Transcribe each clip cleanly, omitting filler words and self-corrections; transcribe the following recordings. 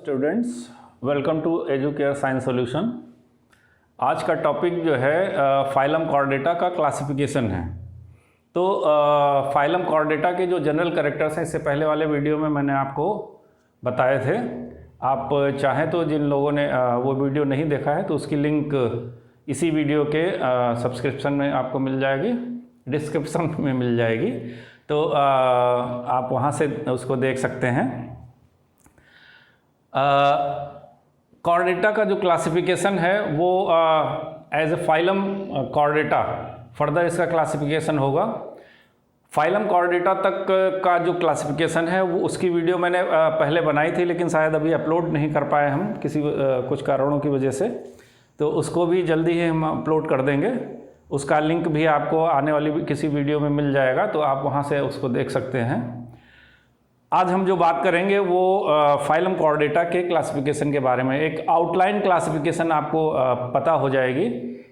Students, welcome to Educare science solution. आज का topic जो है फाइलम कॉर्डेटा का क्लासिफिकेशन है। तो फाइलम कॉर्डेटा के जो जनरल कैरेक्टर्स हैं, इससे पहले वाले वीडियो में मैंने आपको बताए थे। आप चाहें तो जिन लोगों ने वो वीडियो नहीं देखा है तो उसकी लिंक इसी वीडियो के सब्सक्रिप्शन में आपको मिल जाएगी, डिस्क्रिप्शन में मिल जाएगी, तो आप वहाँ से उसको देख सकते हैं। कॉर्डेटा का जो क्लासिफिकेशन है वो as a phylum Chordata further इसका क्लासिफिकेशन होगा। फाइलम कॉर्डेटा तक का जो क्लासिफिकेशन है वो उसकी वीडियो मैंने पहले बनाई थी, लेकिन शायद अभी अपलोड नहीं कर पाए हम किसी कुछ कारणों की वजह से, तो उसको भी जल्दी ही हम अपलोड कर देंगे। उसका लिंक भी आपको आने वाली किसी वीडियो में मिल जाएगा, तो आप वहाँ से उसको देख सकते हैं। आज हम जो बात करेंगे वो फाइलम कॉर्डेटा के क्लासिफिकेशन के बारे में। एक आउटलाइन क्लासिफिकेशन आपको पता हो जाएगी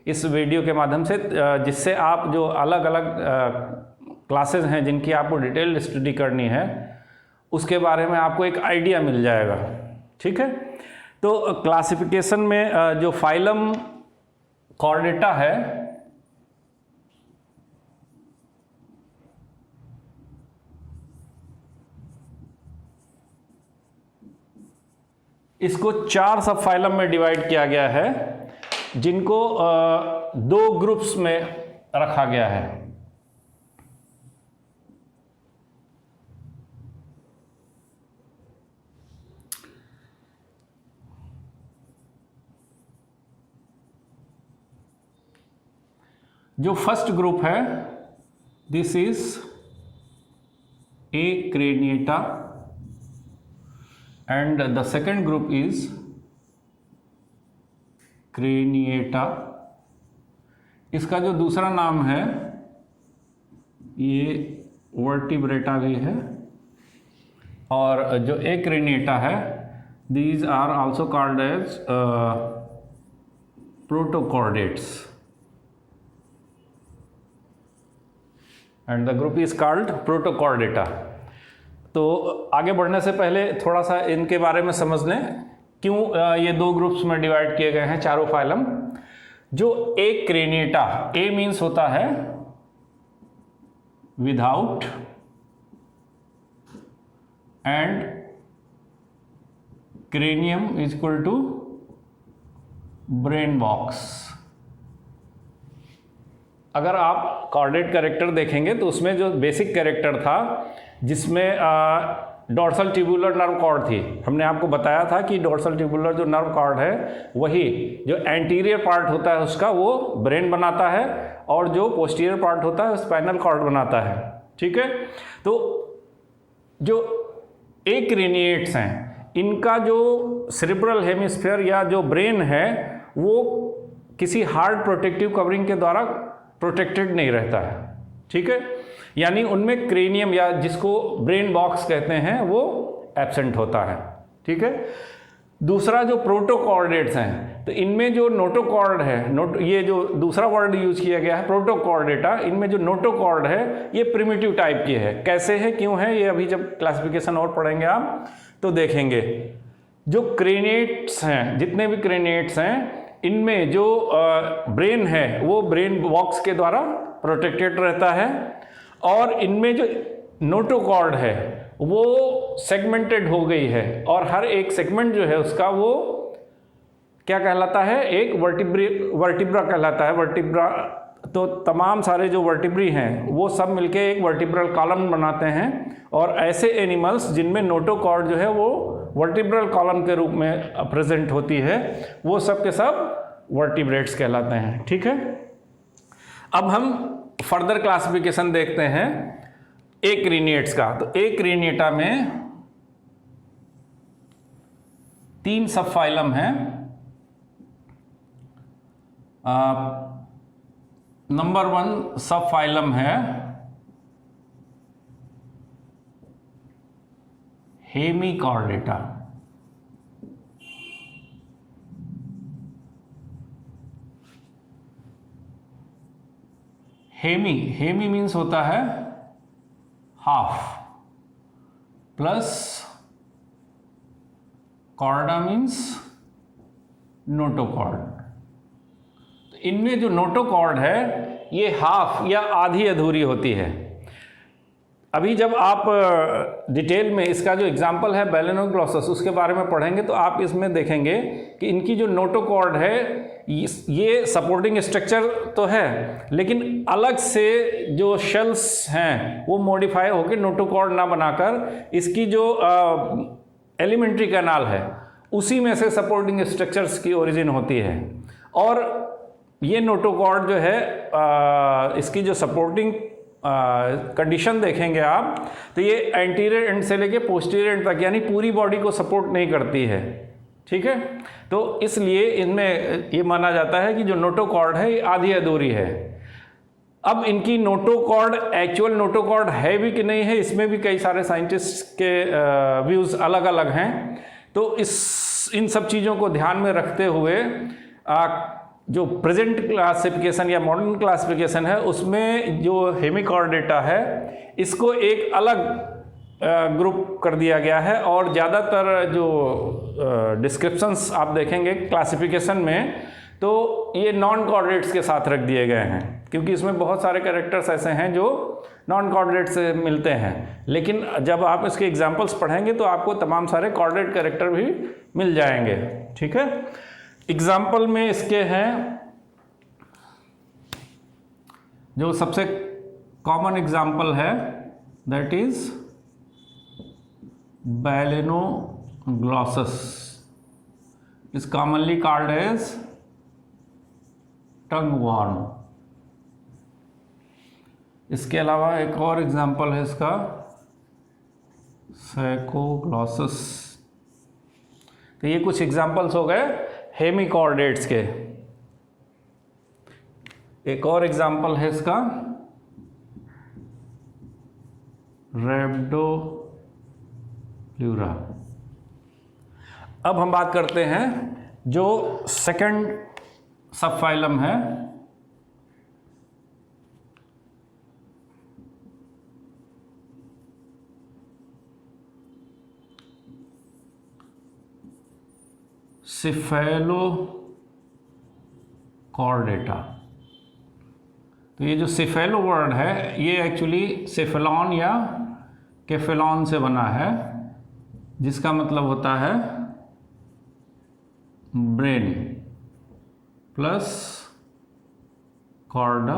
इस वीडियो के माध्यम से, जिससे आप जो अलग अलग क्लासेस हैं जिनकी आपको डिटेल स्टडी करनी है उसके बारे में आपको एक आइडिया मिल जाएगा। ठीक है, तो क्लासिफिकेशन में जो फाइलम कॉर्डेटा है इसको 4 सब फाइलम में डिवाइड किया गया है, जिनको 2 ग्रुप्स में रखा गया है। जो फर्स्ट ग्रुप है, this is Acraniata, and the second group is Craniata। इसका जो दूसरा नाम है ये वर्टिब्रेटा भी है, और जो Acraniata है, these are also called as protochordates, and the group is called protochordata। तो आगे बढ़ने से पहले थोड़ा सा इनके बारे में समझ लें, क्यों ये 2 ग्रुप्स में डिवाइड किए गए हैं चारों फाइलम। जो Acraniata, ए मीन्स होता है without, and cranium is equal to brain box. अगर आप कॉर्डेट कैरेक्टर देखेंगे तो उसमें जो बेसिक कैरेक्टर था, जिसमें डोर्सल ट्यूबुलर नर्व कॉर्ड थी, हमने आपको बताया था कि डोर्सल ट्यूबुलर जो नर्व कॉर्ड है वही जो एंटीरियर पार्ट होता है उसका वो ब्रेन बनाता है, और जो पोस्टीरियर पार्ट होता है स्पाइनल कॉर्ड बनाता है। ठीक है, तो जो Acraniates हैं इनका जो सेरेब्रल हेमिस्फीयर या जो ब्रेन है वो किसी हार्ड प्रोटेक्टिव कवरिंग के द्वारा प्रोटेक्टेड नहीं रहता है। ठीक है, यानी उनमें क्रेनियम या जिसको ब्रेन बॉक्स कहते हैं वो एब्सेंट होता है। ठीक है, दूसरा जो प्रोटोकॉर्डेट्स हैं, तो इनमें जो नोटोकॉर्ड है, ये जो दूसरा वर्ड यूज किया गया है प्रोटोकॉर्डेटा, इनमें जो नोटोकॉर्ड है ये प्रिमिटिव टाइप की है। कैसे है, क्यों है, ये अभी जब क्लासिफिकेशन और पढ़ेंगे आप तो देखेंगे। जो क्रेनिएट्स हैं, जितने भी क्रेनिएट्स हैं, इनमें जो ब्रेन है वो ब्रेन बॉक्स के द्वारा प्रोटेक्टेड रहता है, और इनमें जो नोटोकॉर्ड है वो सेगमेंटेड हो गई है, और हर एक सेगमेंट जो है उसका वो क्या कहलाता है, एक वर्टिब्रा कहलाता है। वर्टिब्रा, तो तमाम सारे जो वर्टिब्री हैं वो सब मिलके एक वर्टिब्रल कॉलम बनाते हैं, और ऐसे एनिमल्स जिनमें नोटोकॉर्ड जो है वो वर्टिब्रल कॉलम के रूप में प्रेजेंट होती है, वो सब के सब वर्टिब्रेट्स कहलाते हैं। ठीक है, अब हम फर्दर क्लासिफिकेशन देखते हैं Acraniates का। तो Acraniata में 3 सब फाइलम हैं। नंबर 1 सब फाइलम है हेमिकॉर्डेटा। हेमी मीन्स होता है half, plus chorda means notochord. इनमें जो नोटोकॉर्ड है ये हाफ या आधी अधूरी होती है। अभी जब आप डिटेल में इसका जो एग्जाम्पल है बैलेनोग्लॉसस उसके बारे में पढ़ेंगे तो आप इसमें देखेंगे कि इनकी जो नोटोकॉर्ड है ये सपोर्टिंग स्ट्रक्चर तो है, लेकिन अलग से जो शेल्स हैं वो मॉडिफाई होकर नोटोकॉर्ड ना बनाकर इसकी जो एलिमेंट्री कैनाल है उसी में से सपोर्टिंग स्ट्रक्चर्स की ओरिजिन होती है। और ये नोटोकॉर्ड जो है इसकी जो सपोर्टिंग कंडीशन देखेंगे आप तो ये एंटीरियर एंड से लेके पोस्टीरियर एंड तक यानी पूरी बॉडी को सपोर्ट नहीं करती है। ठीक है, तो इसलिए इनमें ये माना जाता है कि जो नोटोकॉर्ड है ये आधी अधूरी है। अब इनकी नोटोकॉर्ड एक्चुअल नोटोकॉर्ड है भी कि नहीं है, इसमें भी कई सारे साइंटिस्ट के व्यूज़ अलग अलग हैं। तो इन सब चीज़ों को ध्यान में रखते हुए जो प्रेजेंट क्लासिफिकेशन या मॉडर्न क्लासिफिकेशन है उसमें जो हेमिकॉर्डेटा है इसको एक अलग ग्रुप कर दिया गया है। और ज़्यादातर जो डिस्क्रिप्शंस आप देखेंगे क्लासिफिकेशन में तो ये नॉन कॉर्डेट्स के साथ रख दिए गए हैं, क्योंकि इसमें बहुत सारे कैरेक्टर्स ऐसे हैं जो नॉन कॉर्डेट से मिलते हैं। लेकिन जब आप इसके एग्जाम्पल्स पढ़ेंगे तो आपको तमाम सारे कॉर्डेट कैरेक्टर भी मिल जाएंगे। ठीक है, एग्जाम्पल में इसके हैं जो सबसे कॉमन एग्जाम्पल है that is Balanoglossus is commonly called as tongue worm. इसके अलावा एक और एग्जाम्पल है इसका सैकोग्लॉसस। तो ये कुछ एग्जाम्पल्स हो गए हेमिकॉर्डेट्स के। एक और एग्जाम्पल है इसका रैप्डोप्लूरा। अब हम बात करते हैं जो सेकंड सबफाइलम है सिफेलोकॉर्डेटा। तो ये जो सिफेलो वर्ड है ये एक्चुअली सेफेलॉन या केफेलॉन से बना है, जिसका मतलब होता है brain plus chorda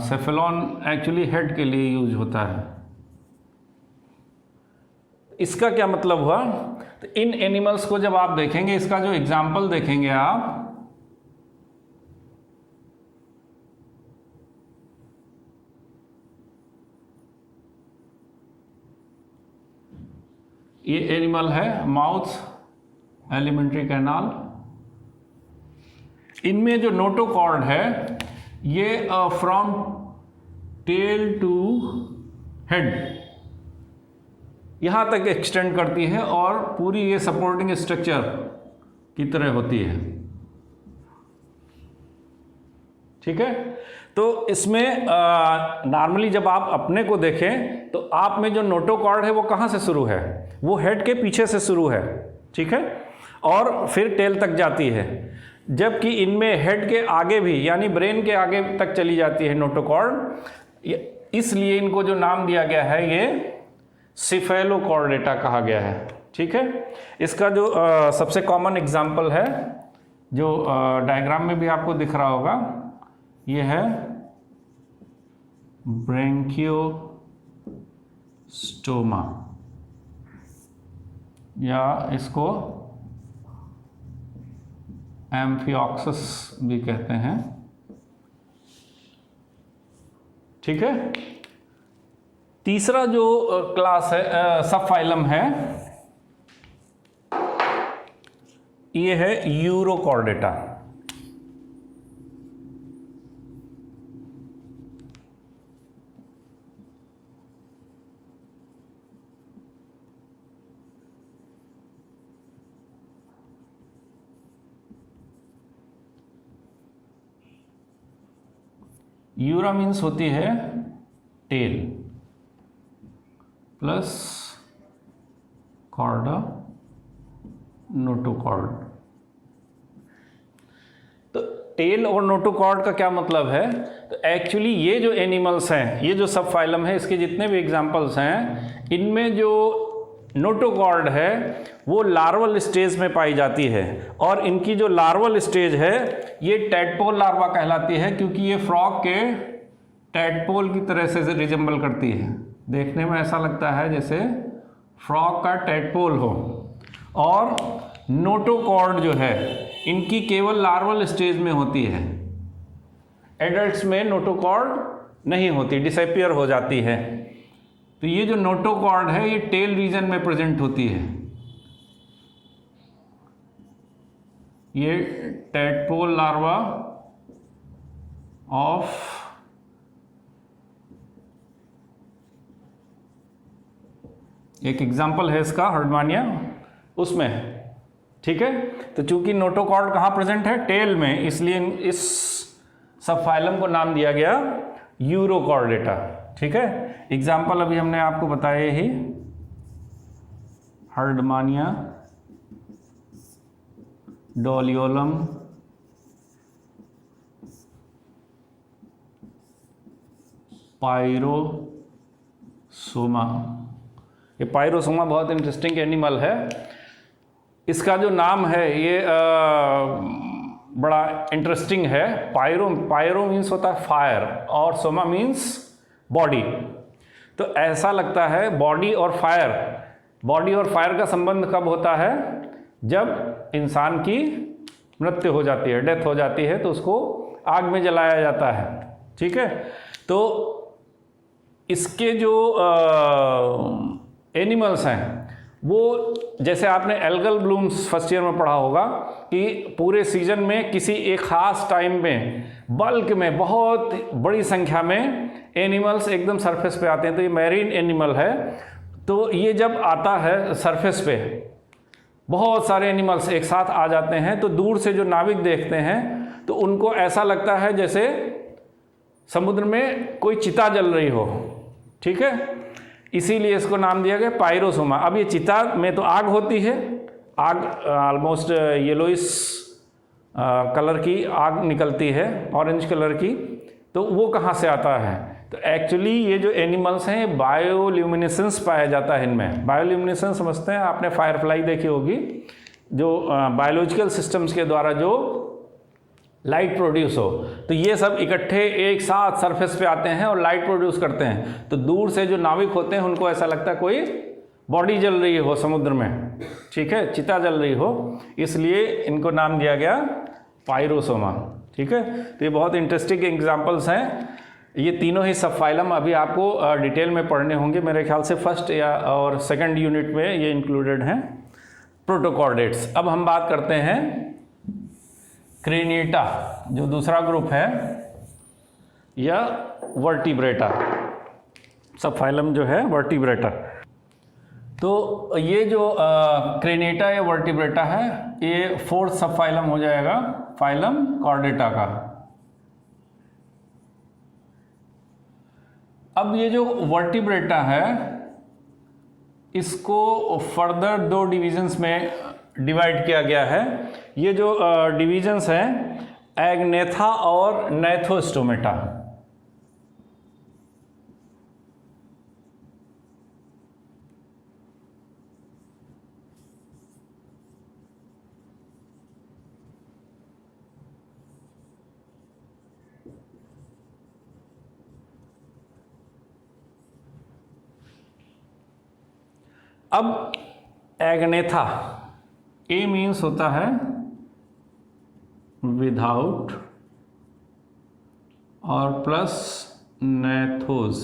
cephalon actually head के लिए यूज होता है। इसका क्या मतलब हुआ, तो इन एनिमल्स को जब आप देखेंगे, इसका जो एग्जाम्पल देखेंगे आप, ये एनिमल है माउथ एलिमेंट्री कैनाल। इनमें जो नोटोकॉर्ड है ये फ्रॉम टेल टू हेड यहाँ तक एक्सटेंड करती है और पूरी ये सपोर्टिंग स्ट्रक्चर की तरह होती है। ठीक है, तो इसमें नॉर्मली जब आप अपने को देखें तो आप में जो नोटोकॉर्ड है वो कहाँ से शुरू है, वो हेड के पीछे से शुरू है। ठीक है, और फिर टेल तक जाती है, जबकि इनमें हेड के आगे भी यानी ब्रेन के आगे तक चली जाती है नोटोकॉर्ड। इसलिए इनको जो नाम दिया गया है ये सिफेलोकॉर्डेटा कहा गया है। ठीक है, इसका जो सबसे कॉमन एग्जाम्पल है जो डायग्राम में भी आपको दिख रहा होगा, ये है ब्रैंकियोस्टोमा या इसको एम्फिऑक्सस भी कहते हैं। ठीक है, तीसरा जो क्लास है सब फाइलम है ये है यूरोकॉर्डेटा। यूरा मीन्स होती है टेल प्लस कॉर्डा नोटोकॉर्ड। तो टेल और नोटोकॉर्ड का क्या मतलब है? तो एक्चुअली ये जो एनिमल्स हैं, ये जो सब फाइलम है, इसके जितने भी एग्जांपल्स हैं, इनमें जो नोटोकॉर्ड है वो लार्वल स्टेज में पाई जाती है, और इनकी जो लार्वल स्टेज है ये टैडपोल लार्वा कहलाती है, क्योंकि ये फ्रॉग के टैडपोल की तरह से रिजेंबल करती है। देखने में ऐसा लगता है जैसे फ्रॉग का टैडपोल हो। और नोटोकॉर्ड जो है इनकी केवल लार्वल स्टेज में होती है, एडल्ट्स में नोटोकॉर्ड नहीं होती, डिसअपीयर हो जाती है। तो ये जो नोटोकॉर्ड है ये टेल रीजन में प्रेजेंट होती है। ये टैडपोल लार्वा ऑफ एक एग्जाम्पल है इसका हर्डमानिया, उसमें, ठीक है। तो चूंकि नोटोकॉर्ड कहाँ प्रेजेंट है? टेल में, इसलिए इस सब फाइलम को नाम दिया गया यूरोकॉर्डेटा, ठीक है। एग्जाम्पल अभी हमने आपको बताया ही, हर्डमानिया, डोलियोलम, पायरोसोमा। ये पायरोसोमा बहुत इंटरेस्टिंग एनिमल है। इसका जो नाम है ये बड़ा इंटरेस्टिंग है। पायरो मीन्स होता है फायर और सोमा मीन्स बॉडी। तो ऐसा लगता है बॉडी और फायर का संबंध कब होता है? जब इंसान की मृत्यु हो जाती है, डेथ हो जाती है, तो उसको आग में जलाया जाता है, ठीक है। तो इसके जो एनिमल्स हैं वो, जैसे आपने एल्गल ब्लूम्स फर्स्ट ईयर में पढ़ा होगा कि पूरे सीजन में किसी एक ख़ास टाइम में बल्क में बहुत बड़ी संख्या में एनिमल्स एकदम सरफेस पे आते हैं। तो ये मैरीन एनिमल है। तो ये जब आता है सरफेस पे, बहुत सारे एनिमल्स एक साथ आ जाते हैं, तो दूर से जो नाविक देखते हैं तो उनको ऐसा लगता है जैसे समुद्र में कोई चिता जल रही हो, ठीक है। इसीलिए इसको नाम दिया गया पायरोसोमा। अब ये चिता में तो आग होती है, आग ऑलमोस्ट येलोइश कलर की आग निकलती है, ऑरेंज कलर की। तो वो कहाँ से आता है? तो एक्चुअली ये जो एनिमल्स हैं बायोल्यूमिनेसेंस पाया जाता है इनमें। बायोल्यूमिनेसेंस समझते हैं आपने, फायरफ्लाई देखी होगी, जो बायोलॉजिकल सिस्टम्स के द्वारा जो लाइट प्रोड्यूस हो। तो ये सब इकट्ठे एक साथ सरफेस पे आते हैं और लाइट प्रोड्यूस करते हैं। तो दूर से जो नाविक होते हैं उनको ऐसा लगता है कोई बॉडी जल रही हो समुद्र में, ठीक है, चिता जल रही हो, इसलिए इनको नाम दिया गया पायरोसोमा, ठीक है। तो ये बहुत इंटरेस्टिंग एग्जांपल्स हैं। ये तीनों ही सब फाइलम अभी आपको डिटेल में पढ़ने होंगे, मेरे ख्याल से फर्स्ट या और सेकंड यूनिट में ये इंक्लूडेड हैं, प्रोटोकॉर्डेट्स। अब हम बात करते हैं क्रेनिटा, जो दूसरा ग्रुप है, या वर्टिब्रेटा। सब फाइलम जो है वर्टिब्रेटा। तो ये जो क्रेनिटा या वर्टिब्रेटा है, ये फोर्थ सब फाइलम हो जाएगा फाइलम कॉर्डेटा का। अब ये जो वर्टिब्रेटा है इसको फर्दर दो डिविजन्स में डिवाइड किया गया है। ये जो डिविजन्स हैं, एग्नेथा और नैथोस्टोमेटा। अब एग्नेथा, ए मीन्स होता है विदाउट और प्लस नैथोस,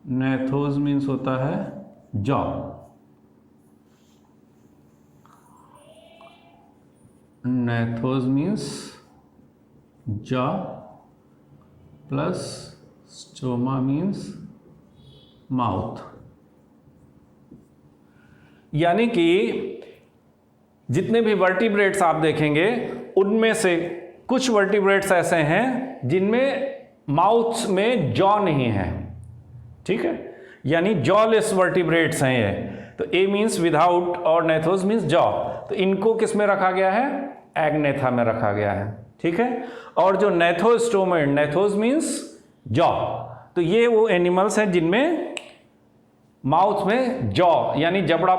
नैथोस मीन्स होता है jaw. Gnathos means jaw plus stoma means mouth. यानी कि जितने भी वर्टिब्रेट्स आप देखेंगे उनमें से कुछ वर्टिब्रेट्स ऐसे हैं जिनमें माउथ में जॉ नहीं है, ठीक है। यानी जॉलेस वर्टिब्रेट्स हैं ये। तो ए मीन्स विदाउट और नेथोस मीन्स जॉ। तो इनको किस में रखा गया है? एग्नेथा में रखा गया है, ठीक है। और जो नेथोस्टोमेट, नेथोस मीन्स जॉ, तो ये वो एनिमल्स हैं जिनमें माउथ में जॉ यानी जबड़ा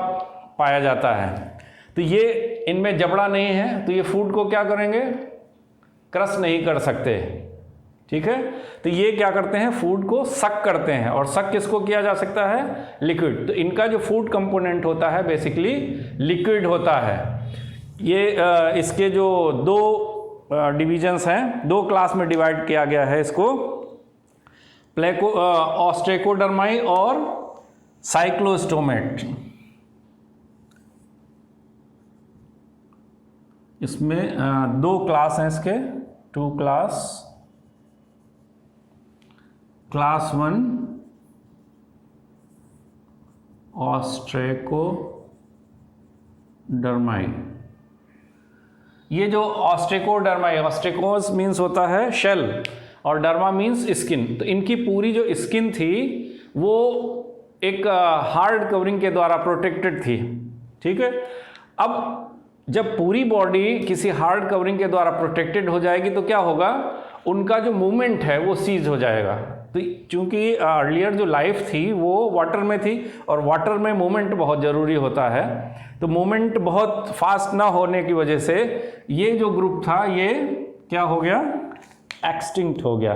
पाया जाता है। तो ये इनमें जबड़ा नहीं है, तो ये फूड को क्या करेंगे? क्रश नहीं कर सकते, ठीक है। तो ये क्या करते हैं? फूड को सक करते हैं। और सक किसको किया जा सकता है? लिक्विड। तो इनका जो फूड कंपोनेंट होता है बेसिकली लिक्विड होता है। ये इसके जो दो डिविजन्स हैं, दो क्लास में डिवाइड किया गया है इसको, ऑस्ट्रेकोडर्माई और साइक्लोस्टोमेट। इसमें दो क्लास हैं इसके, टू क्लास। क्लास 1 ऑस्ट्रेकोडर्माई। ये जो ऑस्ट्रेकोडर्माई, ऑस्ट्रेकोस मीन्स होता है शेल और डर्मा मीन्स स्किन। तो इनकी पूरी जो स्किन थी वो एक हार्ड कवरिंग के द्वारा प्रोटेक्टेड थी, ठीक है। अब जब पूरी बॉडी किसी हार्ड कवरिंग के द्वारा प्रोटेक्टेड हो जाएगी तो क्या होगा? उनका जो मूवमेंट है वो सीज हो जाएगा। तो चूंकि अर्लियर जो लाइफ थी वो वाटर में थी और वाटर में मूवमेंट बहुत ज़रूरी होता है, तो मूवमेंट बहुत फास्ट ना होने की वजह से ये जो ग्रुप था ये क्या हो गया? एक्सटिंक्ट हो गया।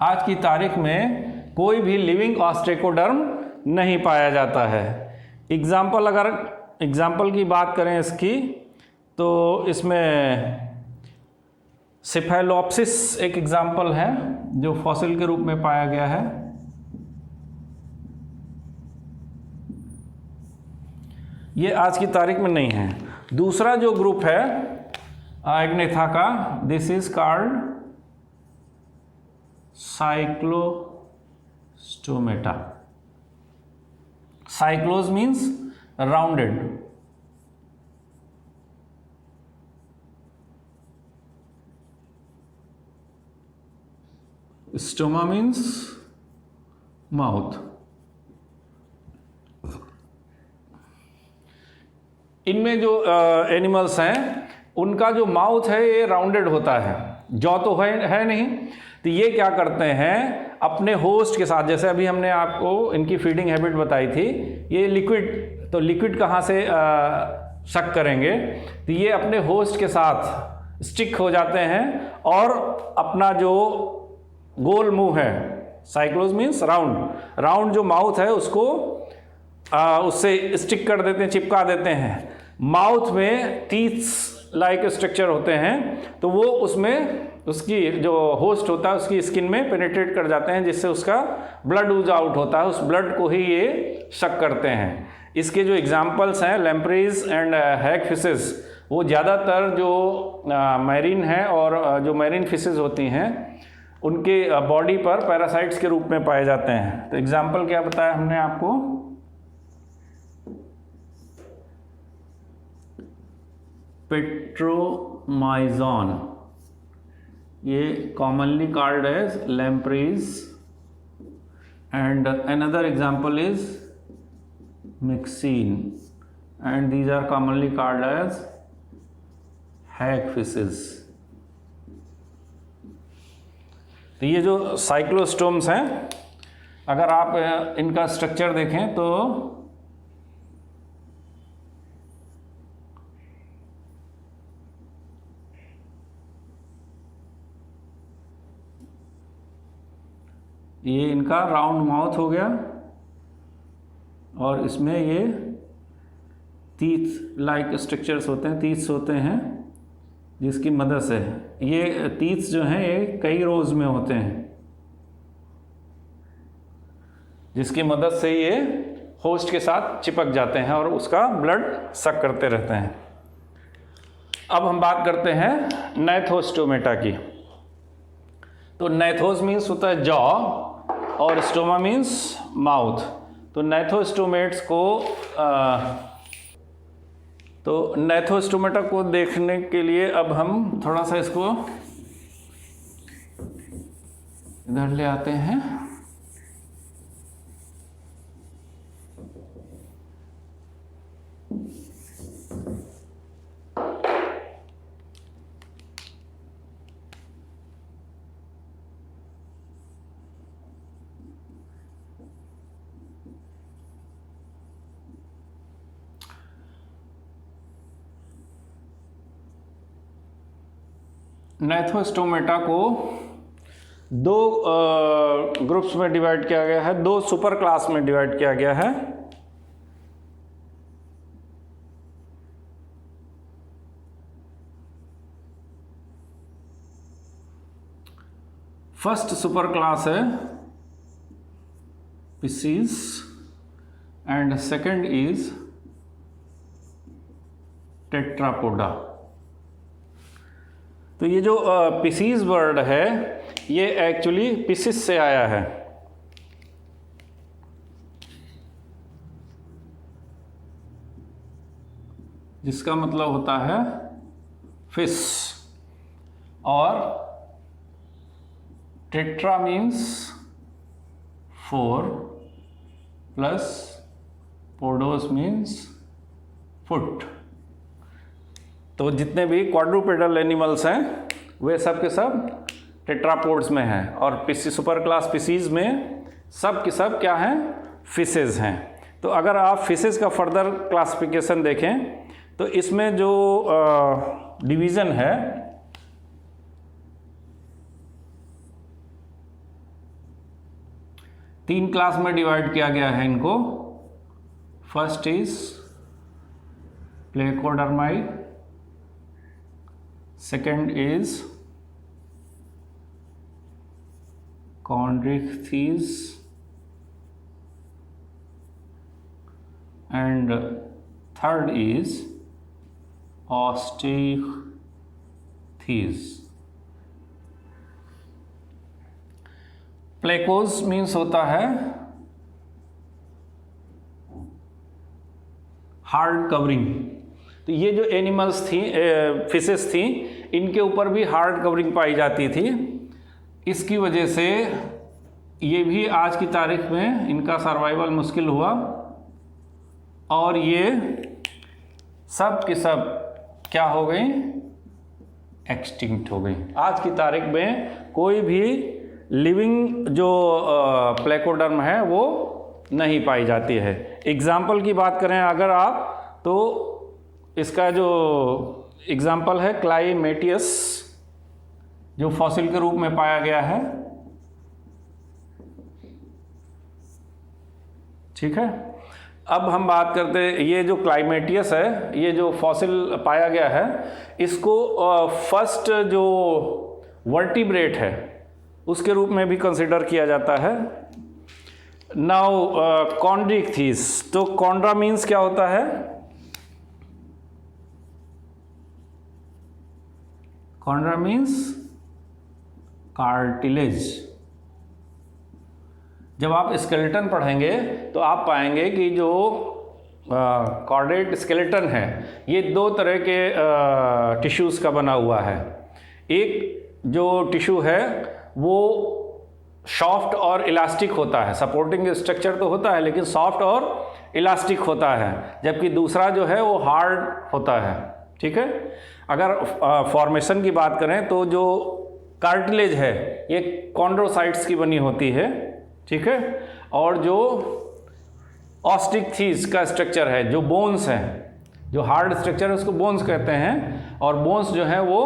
आज की तारीख में कोई भी लिविंग ऑस्ट्रेकोडर्म नहीं पाया जाता है। अगर एग्जाम्पल की बात करें इसकी, तो इसमें सिफेलोप्सिस एक एग्जाम्पल है जो फॉसिल के रूप में पाया गया है। ये आज की तारीख में नहीं है। दूसरा जो ग्रुप है एग्नेथा का, this is called Cyclostomata. Cyclos means rounded, stoma means mouth. इनमें जो एनिमल्स हैं उनका जो माउथ है ये राउंडेड होता है, जॉ तो है नहीं। तो ये क्या करते हैं? अपने होस्ट के साथ, जैसे अभी हमने आपको इनकी फीडिंग हैबिट बताई थी, ये लिक्विड, तो लिक्विड कहाँ से शक करेंगे? तो ये अपने होस्ट के साथ स्टिक हो जाते हैं और अपना जो गोल मुंह है, साइक्लोस मीन्स राउंड जो माउथ है उसको उससे स्टिक कर देते हैं, चिपका देते हैं। माउथ में टीथ लाइक स्ट्रक्चर होते हैं, तो वो उसमें उसकी जो होस्ट होता है उसकी स्किन में पेनिट्रेट कर जाते हैं, जिससे उसका ब्लड ऊज आउट होता है। उस ब्लड को ही ये शक करते हैं। इसके जो एग्जाम्पल्स हैं लैम्प्रीज एंड हैगफिशेस, वो ज़्यादातर जो मैरीन है और जो मैरीन फिशेस होती हैं उनके बॉडी पर पैरासाइट्स के रूप में पाए जाते हैं। तो एग्जाम्पल क्या बताया हमने आपको? पेट्रोमाइजॉन, ये commonly called as lampreys, and another example is Myxine, and these are commonly called as hagfishes. तो ये जो साइक्लोस्टोम्स हैं, अगर आप इनका स्ट्रक्चर देखें तो ये इनका राउंड माउथ हो गया और इसमें ये टीथ लाइक स्ट्रक्चर्स होते हैं, टीथ्स होते हैं, जिसकी मदद से ये टीथ्स जो हैं ये कई रोज में होते हैं, जिसकी मदद से ये होस्ट के साथ चिपक जाते हैं और उसका ब्लड सक करते रहते हैं। अब हम बात करते हैं नैथोस्टोमेटा की। तो नैथोस मीन्स होता है जॉ और स्टोमा मीन्स माउथ। तो नैथोस्टोमेट्स को तो नैथोस्टोमेटा को देखने के लिए अब हम थोड़ा सा इसको इधर ले आते हैं। नाइथोस्टोमेटा को दो ग्रुप्स में डिवाइड किया गया है, दो सुपर क्लास में डिवाइड किया गया है। फर्स्ट सुपर क्लास है Pisces and second is Tetrapoda. तो ये जो पिसीज वर्ड है ये एक्चुअली पिसिस से आया है। जिसका मतलब होता है फिश, और tetra means 4 plus podos means foot. तो जितने भी क्वाड्रूपेडल एनिमल्स हैं वे सब के सब टेट्रापोड्स में हैं, और सुपर क्लास पिसीज में सब के सब क्या हैं, फिशेज हैं। तो अगर आप फिशेज का फर्दर क्लासिफिकेशन देखें तो इसमें जो डिवीज़न है तीन क्लास में डिवाइड किया गया है इनको। First is Placodermi, second is chondrichthyes and third is osteichthyes। Placos means होता है हार्ड कवरिंग। तो ये जो एनिमल्स थी, फिशेस थी, इनके ऊपर भी हार्ड कवरिंग पाई जाती थी। इसकी वजह से ये भी आज की तारीख में इनका सर्वाइवल मुश्किल हुआ, और ये सब के सब क्या हो गई, एक्सटिंक्ट हो गई। आज की तारीख में कोई भी लिविंग जो प्लेकोडर्म है वो नहीं पाई जाती है। एग्जाम्पल की बात करें अगर आप, तो इसका जो एग्जाम्पल है क्लाइमेटियस, जो फॉसिल के रूप में पाया गया है। ठीक है, अब हम बात करते हैं ये जो क्लाइमेटियस है, ये जो फॉसिल पाया गया है, इसको फर्स्ट जो वर्टिब्रेट है उसके रूप में भी कंसिडर किया जाता है। नाउ कॉन्ड्रिक्थीस, तो कॉन्ड्रा मीन्स क्या होता है, कॉन्ड्रा मीन्स कार्टिलेज। जब आप स्केलेटन पढ़ेंगे तो आप पाएंगे कि जो कॉर्डेट स्केलेटन है ये दो तरह के टिश्यूज़ का बना हुआ है। एक जो टिश्यू है वो सॉफ्ट और इलास्टिक होता है, सपोर्टिंग स्ट्रक्चर तो होता है लेकिन सॉफ्ट और इलास्टिक होता है, जबकि दूसरा जो है वो हार्ड होता है। ठीक है, अगर फॉर्मेशन की बात करें तो जो कार्टिलेज है ये कॉन्ड्रोसाइट्स की बनी होती है। ठीक है, और जो ऑस्टिक्थीस का स्ट्रक्चर है, जो बोन्स हैं, जो हार्ड स्ट्रक्चर है उसको बोन्स कहते हैं, और बोन्स जो है वो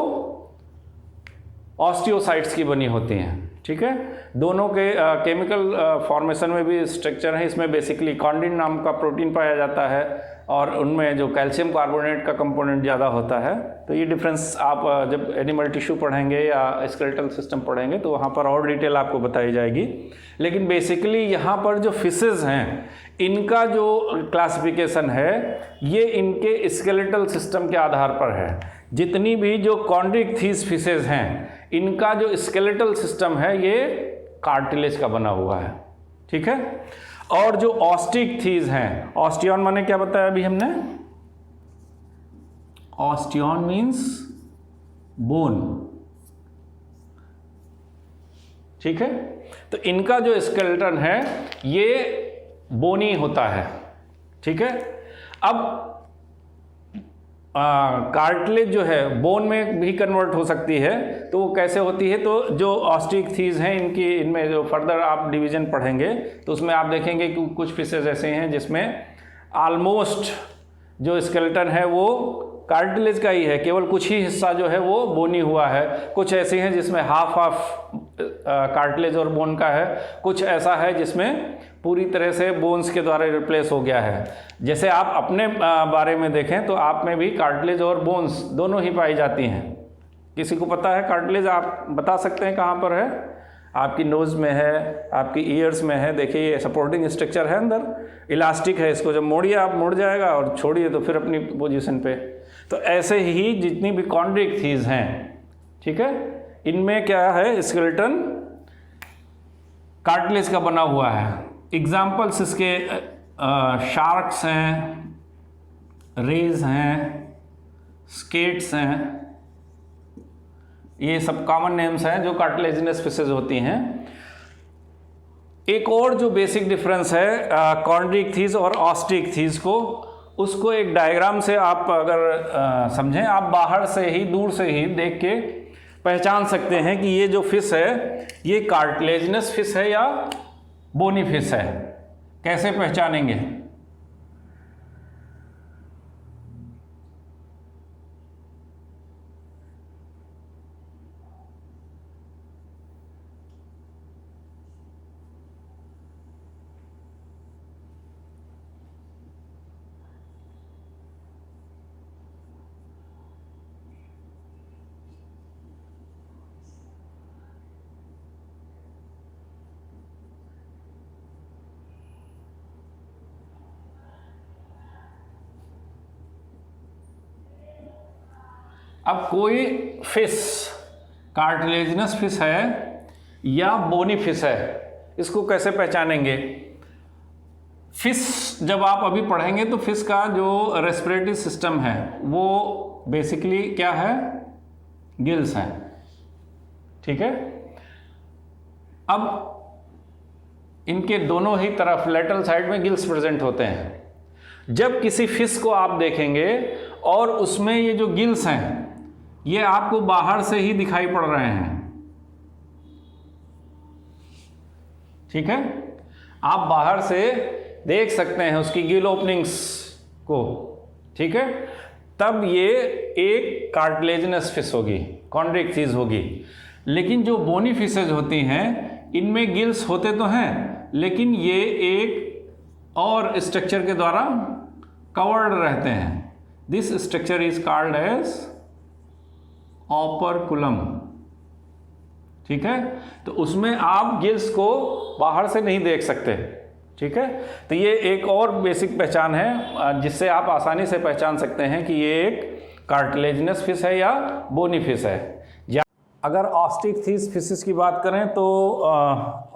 ऑस्टियोसाइट्स की बनी होती हैं। ठीक है, दोनों के केमिकल फॉर्मेशन में भी स्ट्रक्चर है। इसमें बेसिकली कॉन्डिन नाम का प्रोटीन पाया जाता है, और उनमें जो कैल्शियम कार्बोनेट का कंपोनेंट ज़्यादा होता है। तो ये डिफरेंस आप जब एनिमल टिश्यू पढ़ेंगे या स्केलेटल सिस्टम पढ़ेंगे तो वहाँ पर और डिटेल आपको बताई जाएगी। लेकिन बेसिकली यहाँ पर जो फिशेज हैं इनका जो क्लासिफिकेशन है ये इनके स्केलेटल सिस्टम के आधार पर है। जितनी भी जो कॉन्ड्रिक्थीस फिशेज हैं इनका जो स्केलेटल सिस्टम है ये कार्टिलेज का बना हुआ है। ठीक है, और जो ऑस्टिक्थीस हैं, ऑस्टियन माने क्या बताया अभी हमने, ऑस्टियन मीन्स बोन। ठीक है। तो इनका जो स्केलेटन है ये बोनी होता है, ठीक है। अब कार्टिलेज जो है बोन में भी कन्वर्ट हो सकती है, तो वो कैसे होती है, तो जो ऑस्टिकथीज हैं इनमें जो फर्दर आप डिवीजन पढ़ेंगे तो उसमें आप देखेंगे कि कुछ फिशेज ऐसे हैं जिसमें ऑलमोस्ट जो स्केलेटन है वो कार्टिलेज का ही है, केवल कुछ ही हिस्सा जो है वो बोनी हुआ है। कुछ ऐसे हैं जिसमें हाफ कार्टिलेज और बोन का है, कुछ ऐसा है जिसमें पूरी तरह से बोन्स के द्वारा रिप्लेस हो गया है। जैसे आप अपने बारे में देखें तो आप में भी कार्टिलेज और बोन्स दोनों ही पाई जाती हैं। किसी को पता है कार्टिलेज आप बता सकते हैं कहाँ पर है? आपकी नोज़ में है, आपकी ईयर्स में है। देखिए ये सपोर्टिंग स्ट्रक्चर है, अंदर इलास्टिक है, इसको जब मोड़िए आप मुड़ जाएगा और छोड़िए तो फिर अपनी पोजीशन पे। तो ऐसे ही जितनी भी कॉन्ड्रिक्थीज हैं, ठीक है, इनमें क्या है, स्केलेटन कार्टिलेज का बना हुआ है। एग्जाम्पल्स इसके शार्क्स हैं, रेज हैं, स्केट्स हैं, ये सब कॉमन नेम्स हैं जो कार्टिलेजिनस फिशेज होती हैं। एक और जो बेसिक डिफरेंस है कॉन्ड्रिक्थीज और ऑस्टिकथीज को, उसको एक डायग्राम से आप अगर समझें, आप बाहर से ही दूर से ही देख के पहचान सकते हैं कि ये जो फिश है ये कार्टिलेजिनस फिश है या बोनी फिश है। कैसे पहचानेंगे? अब कोई फिश कार्टिलेजिनस फिश है या बोनी फिश है, इसको कैसे पहचानेंगे? फिश जब आप अभी पढ़ेंगे तो फिश का जो रेस्पिरेटरी सिस्टम है वो बेसिकली क्या है, गिल्स हैं, ठीक है। अब इनके दोनों ही तरफ लेटरल साइड में गिल्स प्रेजेंट होते हैं। जब किसी फिश को आप देखेंगे और उसमें ये जो गिल्स हैं ये आपको बाहर से ही दिखाई पड़ रहे हैं, ठीक है, आप बाहर से देख सकते हैं उसकी गिल ओपनिंग्स को, ठीक है, तब ये एक कार्टिलेजिनस फिश होगी, कॉन्ड्रिक्थीज होगी। लेकिन जो बोनी फिशेज होती हैं इनमें गिल्स होते तो हैं लेकिन ये एक और स्ट्रक्चर के द्वारा कवर्ड रहते हैं। This structure is called as operculum, ठीक है। तो उसमें आप गिल्स को बाहर से नहीं देख सकते, ठीक है। तो ये एक और बेसिक पहचान है जिससे आप आसानी से पहचान सकते हैं कि ये एक कार्टिलेजिनस फिश है या बोनी फिश है। या अगर ऑस्टिकथीज फिशेस की बात करें तो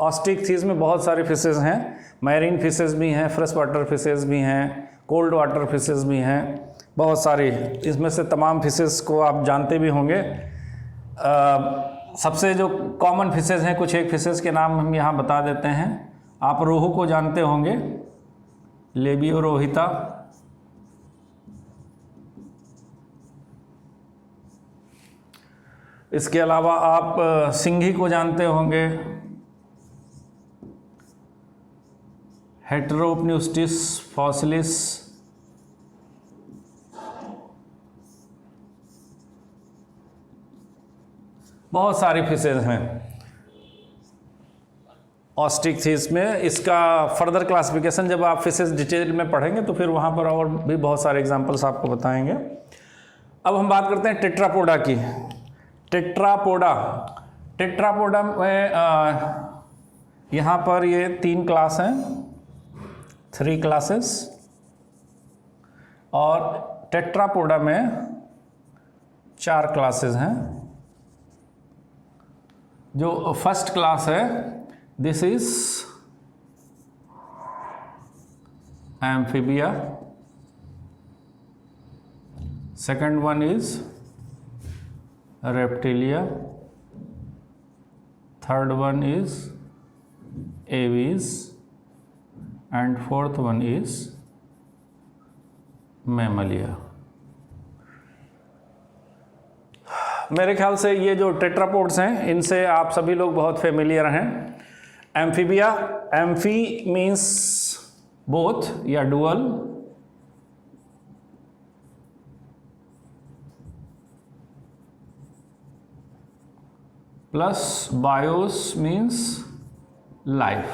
ऑस्टिकथीज में बहुत सारे फिशेस हैं, मैरीन फिशेस भी हैं, फ्रेश वाटर फिशेस भी हैं, कोल्ड वाटर फिशेस भी हैं, बहुत सारी। इसमें से तमाम फिशेस को आप जानते भी होंगे। सबसे जो कॉमन फिशेस हैं, कुछ एक फिशेस के नाम हम यहाँ बता देते हैं। आप रोहू को जानते होंगे, लेबियो रोहिता, इसके अलावा आप सिंघी को जानते होंगे, हेटेरोपन्यूस्टिस फॉसिलिस, बहुत सारी फिशेज हैं ऑस्टिकथीज में। इसका फर्दर क्लासिफिकेशन जब आप फिशेज डिटेल में पढ़ेंगे तो फिर वहाँ पर और भी बहुत सारे एग्जांपल्स आपको बताएंगे। अब हम बात करते हैं टेट्रापोडा की। टेट्रापोडा में यहाँ पर ये 3 क्लास हैं, 3 क्लासेस, और टेट्रापोडा में 4 क्लासेस हैं। जो फर्स्ट क्लास है this is amphibia, second one is reptilia, third one is aves, and fourth one is mammalia. मेरे ख्याल से ये जो टेट्रापोड्स हैं इनसे आप सभी लोग बहुत फेमिलियर हैं. एम्फीबिया, एम्फी मीन्स बोथ या dual, plus BIOS means life.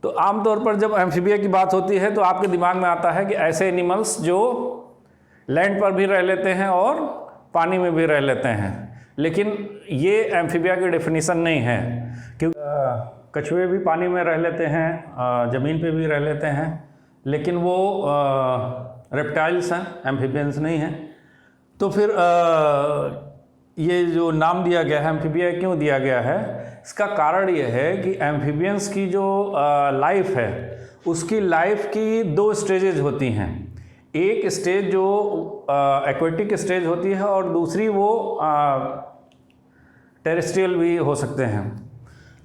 तो आमतौर पर जब एम्फीबिया की बात होती है तो आपके दिमाग में आता है कि ऐसे एनिमल्स जो लैंड पर भी रह लेते हैं और पानी में भी रह लेते हैं, लेकिन ये एम्फीबिया की डेफिनेशन नहीं है, क्योंकि कछुए भी पानी में रह लेते हैं, ज़मीन पे भी रह लेते हैं, लेकिन वो रेप्टाइल्स हैं, एम्फीबियंस नहीं हैं. तो फिर ये जो नाम दिया गया है एम्फीबिया क्यों दिया गया है, इसका कारण ये है कि एम्फीबियंस की जो लाइफ है उसकी लाइफ की 2 स्टेजेज होती हैं. एक स्टेज जो एक्वेटिक स्टेज होती है और दूसरी वो टेरेस्ट्रियल भी हो सकते हैं.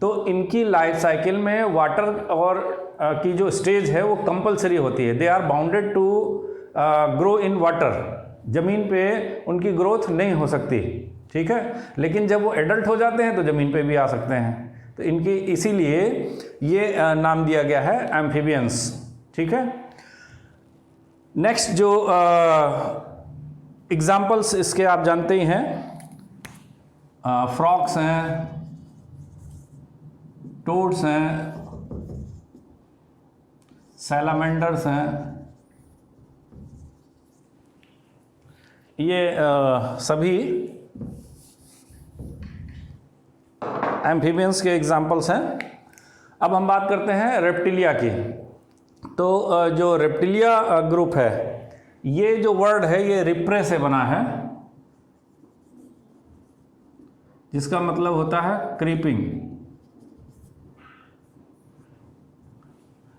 तो इनकी लाइफ साइकिल में वाटर और की जो स्टेज है वो कंपलसरी होती है. They are bounded to grow in water. ज़मीन पे उनकी ग्रोथ नहीं हो सकती, ठीक है, लेकिन जब वो एडल्ट हो जाते हैं तो ज़मीन पे भी आ सकते हैं. तो इनकी इसीलिए ये नाम दिया गया है एम्फीबियंस, ठीक है. नेक्स्ट जो एग्जाम्पल्स इसके आप जानते ही हैं, फ्रॉक्स हैं, टोड्स हैं, सैलामेंडर्स हैं. ये सभी एम्फीबियंस के एग्जाम्पल्स हैं. अब हम बात करते हैं रेप्टिलिया की. तो जो रेप्टिलिया ग्रुप है, ये जो वर्ड है ये रिप्रे से बना है, जिसका मतलब होता है क्रीपिंग,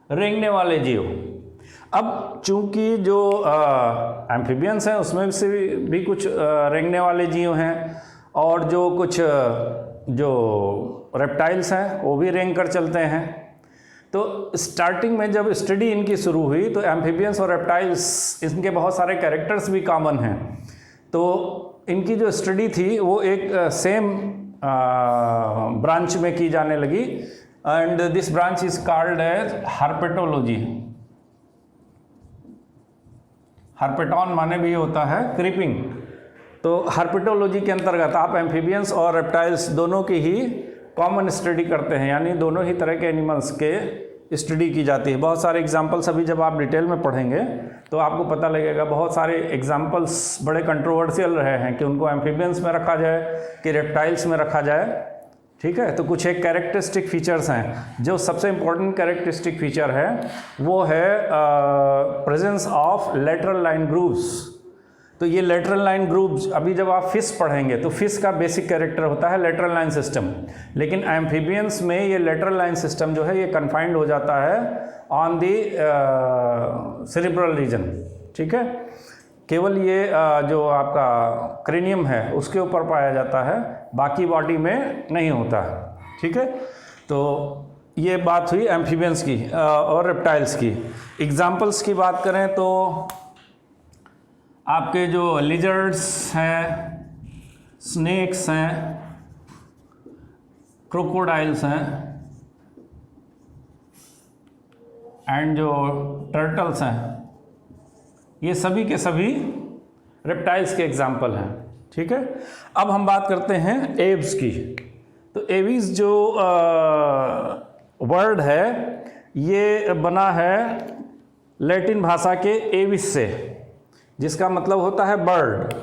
रेंगने वाले जीव. अब चूंकि जो एम्फीबियंस हैं उसमें से भी कुछ रेंगने वाले जीव हैं, और जो कुछ जो रेप्टाइल्स हैं वो भी रेंग कर चलते हैं. तो स्टार्टिंग में जब स्टडी इनकी शुरू हुई तो एम्फीबियंस और रेप्टाइल्स इनके बहुत सारे कैरेक्टर्स भी कॉमन हैं. तो इनकी जो स्टडी थी वो एक सेम ब्रांच में की जाने लगी, and this branch is called as herpetology. Herpeton माने भी होता है क्रीपिंग. तो हर्पेटोलॉजी के अंतर्गत आप एम्फीबियंस और रेप्टाइल्स दोनों की ही कॉमन स्टडी करते हैं, यानी दोनों ही तरह के एनिमल्स के स्टडी की जाती है. बहुत सारे एग्जांपल्स अभी जब आप डिटेल में पढ़ेंगे तो आपको पता लगेगा. बहुत सारे एग्जांपल्स बड़े कंट्रोवर्शियल रहे हैं कि उनको एम्फीबियंस में रखा जाए कि रेप्टाइल्स में रखा जाए, ठीक है. तो कुछ एक कैरेक्टरिस्टिक फीचर्स हैं. जो सबसे इम्पोर्टेंट कैरेक्टरिस्टिक फीचर है वो है presence of lateral line grooves. तो ये लेटरल लाइन ग्रूव्स, अभी जब आप फिश पढ़ेंगे तो फिश का बेसिक कैरेक्टर होता है लेटरल लाइन सिस्टम, लेकिन एम्फीबियंस में ये लेटरल लाइन सिस्टम जो है ये कन्फाइंड हो जाता है ऑन दी सेरिब्रल रीजन, ठीक है. केवल ये जो आपका क्रेनियम है उसके ऊपर पाया जाता है, बाकी बॉडी में नहीं होता, ठीक है. तो ये बात हुई एम्फीबियंस की और रेप्टाइल्स की. एग्जाम्पल्स की बात करें तो आपके जो लिजर्ड्स हैं, स्नेक्स हैं, क्रोकोडाइल्स हैं, एंड जो टर्टल्स हैं, ये सभी के सभी रेप्टाइल्स के एग्जाम्पल हैं, ठीक है. अब हम बात करते हैं एव्स की. तो एविस जो वर्ड है ये बना है लैटिन भाषा के एविस से, जिसका मतलब होता है बर्ड.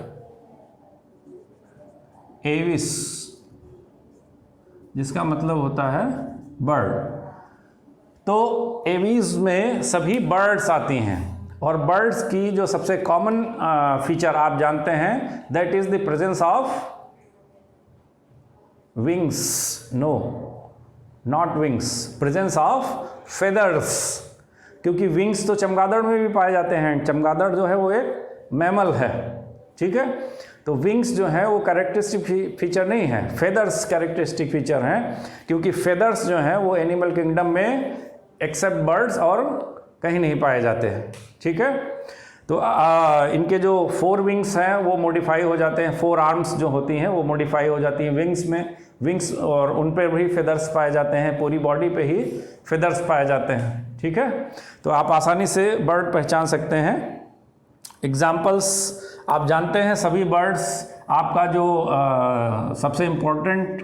एविस जिसका मतलब होता है बर्ड. तो एविस में सभी बर्ड्स आती हैं, और बर्ड्स की जो सबसे कॉमन फीचर आप जानते हैं that is the presence of wings. No, not wings, presence of feathers. क्योंकि विंग्स तो चमगादड़ में भी पाए जाते हैं. चमगादड़ जो है वो एक मैमल है, ठीक है. तो विंग्स जो है वो कैरेक्टरिस्टिक फीचर नहीं है, फेदर्स कैरेक्टरिस्टिक फीचर हैं, क्योंकि फेदर्स जो हैं वो एनिमल किंगडम में एक्सेप्ट बर्ड्स और कहीं नहीं पाए जाते हैं। ठीक है, तो इनके जो 4 विंग्स हैं वो मॉडिफाई हो जाते हैं, 4 आर्म्स जो होती हैं वो मॉडिफाई हो जाती हैं विंग्स में, विंग्स, और उन पर भी फेदर्स पाए जाते हैं, पूरी बॉडी पे ही फेदर्स पाए जाते हैं। ठीक है, तो आप आसानी से बर्ड पहचान सकते हैं। एग्जाम्पल्स आप जानते हैं सभी बर्ड्स। आपका जो सबसे इम्पोर्टेंट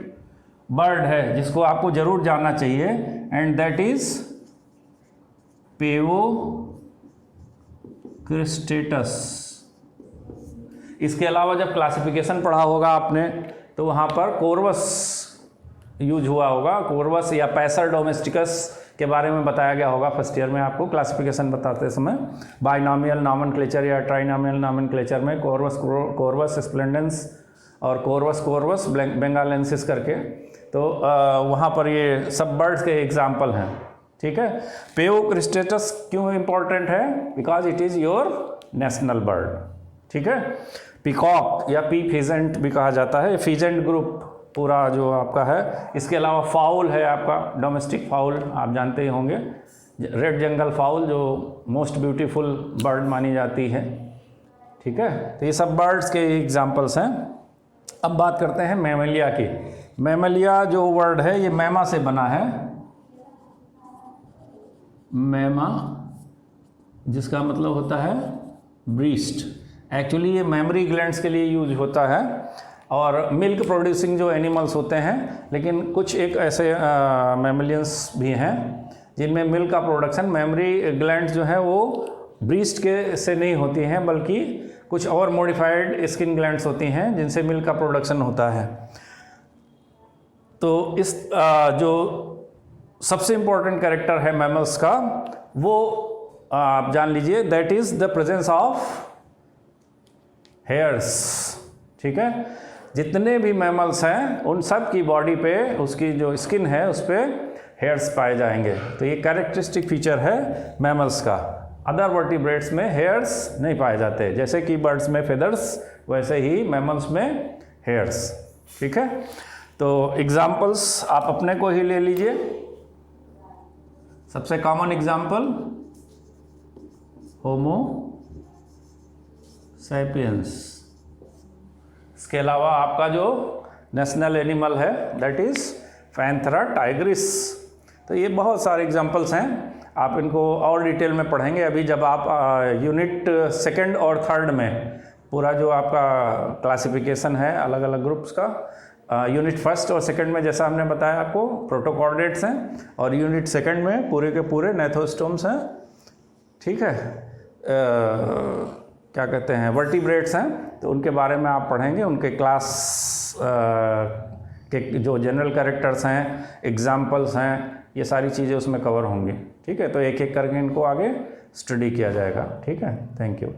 बर्ड है जिसको आपको ज़रूर जानना चाहिए, एंड दैट इज़ पेवो क्रिस्टेटस। इसके अलावा जब क्लासिफिकेशन पढ़ा होगा आपने तो वहाँ पर कोरवस यूज हुआ होगा, कोरवस या पैसर डोमेस्टिकस के बारे में बताया गया होगा फर्स्ट ईयर में आपको क्लासिफिकेशन बताते समय। बाइनॉमियल नॉमेनक्लेचर या ट्राइनॉमियल नॉमेनक्लेचर में कोरवस स्प्लेंडेंस और कोरवस बेंगालेंसिस करके, तो वहाँ पर ये सब बर्ड्स के एग्जाम्पल हैं। ठीक है, पेवो क्रिस्टेटस क्यों इम्पोर्टेंट है? Because it is your national bird. ठीक है, पिकॉक या पी फिजेंट भी कहा जाता है, फिजेंट ग्रुप पूरा जो आपका है। इसके अलावा फाउल है आपका, डोमेस्टिक फाउल आप जानते ही होंगे, रेड जंगल फाउल जो मोस्ट ब्यूटीफुल बर्ड मानी जाती है। ठीक है, तो ये सब बर्ड्स के एग्जाम्पल्स हैं। अब बात करते हैं मैमलिया की। मैमलिया जो वर्ड है ये मैमा से बना है, मैमा जिसका मतलब होता है ब्रीस्ट। एक्चुअली ये मेमरी ग्लैंड्स के लिए यूज होता है और मिल्क प्रोड्यूसिंग जो एनिमल्स होते हैं, लेकिन कुछ एक ऐसे मैमलियंस भी हैं जिनमें मिल्क का प्रोडक्शन मेमरी ग्लैंड्स जो है वो ब्रीस्ट के से नहीं होती हैं, बल्कि कुछ और मॉडिफाइड स्किन ग्लैंड्स होती हैं जिनसे मिल्क का प्रोडक्शन होता है। तो इस जो सबसे इम्पोर्टेंट कैरेक्टर है मैमल्स का वो आप जान लीजिए, that is the presence of hairs. ठीक है, जितने भी मैमल्स हैं उन सब की बॉडी पे उसकी जो स्किन है उस पर हेयर्स पाए जाएंगे। तो ये कैरेक्टरिस्टिक फीचर है मैमल्स का। अदर वर्टिब्रेट्स में हेयर्स नहीं पाए जाते, जैसे कि बर्ड्स में फेदर्स वैसे ही मैमल्स में हेयर्स। ठीक है, तो एग्जाम्पल्स आप अपने को ही ले लीजिए। सबसे कॉमन एग्जाम्पल होमो सैपियंस। इसके अलावा आपका जो नेशनल एनिमल है दैट इज़ पैंथेरा टाइग्रिस। तो ये बहुत सारे एग्जांपल्स हैं, आप इनको और डिटेल में पढ़ेंगे अभी जब आप यूनिट 2 और 3 में पूरा जो आपका क्लासिफिकेशन है अलग अलग ग्रुप्स का, यूनिट 1 और 2 में जैसा हमने बताया आपको प्रोटोकॉर्डेट्स हैं, और यूनिट 2 में पूरे के पूरे नेथोस्टोम्स हैं। ठीक है, क्या कहते हैं वर्टिब्रेट्स हैं, तो उनके बारे में आप पढ़ेंगे, उनके क्लास के जो जनरल कैरेक्टर्स हैं, एग्जाम्पल्स हैं, ये सारी चीज़ें उसमें कवर होंगी। ठीक है, तो एक एक करके इनको आगे स्टडी किया जाएगा। ठीक है, थैंक यू।